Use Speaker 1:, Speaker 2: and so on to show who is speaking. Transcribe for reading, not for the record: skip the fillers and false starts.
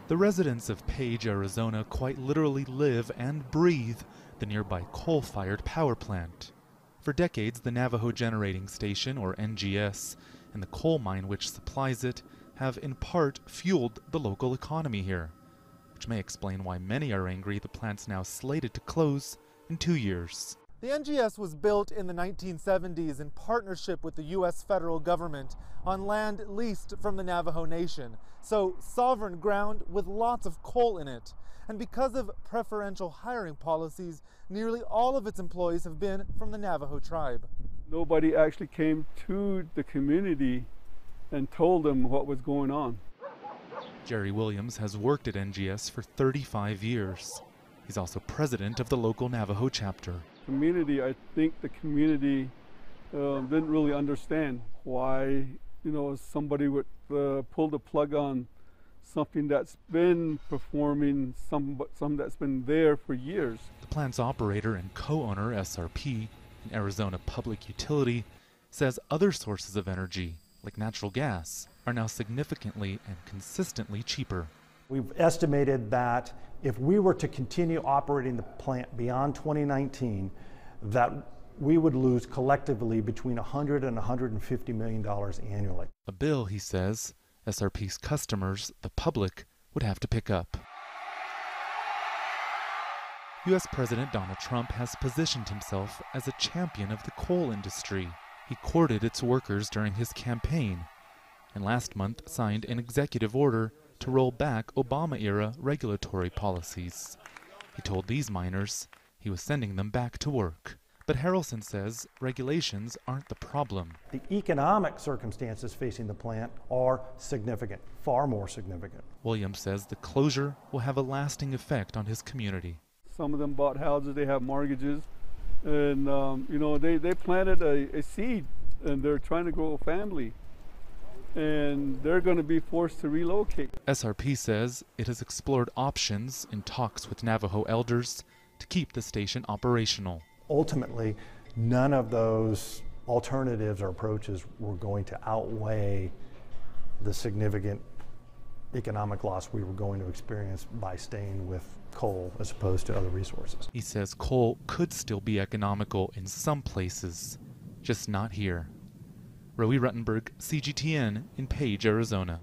Speaker 1: The residents of Page, Arizona quite literally live and breathe the nearby coal-fired power plant. For decades, the Navajo Generating Station, or NGS, and the coal mine which supplies it have in part fueled the local economy here, which may explain why many are angry the plant's now slated to close in 2 years.
Speaker 2: The NGS was built in the 1970s in partnership with the U.S. federal government on land leased from the Navajo Nation, so sovereign ground with lots of coal in it. And because of preferential hiring policies, nearly all of its employees have been from the Navajo tribe.
Speaker 3: Nobody actually came to the community and told them what was going on.
Speaker 1: Jerry Williams has worked at NGS for 35 years. He's also president of the local Navajo chapter.
Speaker 3: I think the community didn't really understand why, somebody would pull the plug on something that's been performing, some that's been there for years.
Speaker 1: The plant's operator and co-owner, SRP, an Arizona public utility, says other sources of energy, like natural gas, are now significantly and consistently cheaper.
Speaker 4: We've estimated that if we were to continue operating the plant beyond 2019, that we would lose collectively between $100 and $150 million annually.
Speaker 1: A bill, he says, SRP's customers, the public, would have to pick up. U.S. President Donald Trump has positioned himself as a champion of the coal industry. He courted its workers during his campaign, and last month signed an executive order to roll back Obama-era regulatory policies. He told these miners he was sending them back to work. But Harrelson says regulations aren't the problem.
Speaker 4: The economic circumstances facing the plant are significant, far more significant.
Speaker 1: Williams says the closure will have a lasting effect on his community.
Speaker 3: Some of them bought houses, they have mortgages, and they planted a seed, and they're trying to grow a family. And they're going to be forced to relocate.
Speaker 1: SRP says it has explored options in talks with Navajo elders to keep the station operational.
Speaker 4: Ultimately, none of those alternatives or approaches were going to outweigh the significant economic loss we were going to experience by staying with coal as opposed to other resources.
Speaker 1: He says coal could still be economical in some places, just not here. Roee, Ruttenberg, CGTN in Page, Arizona.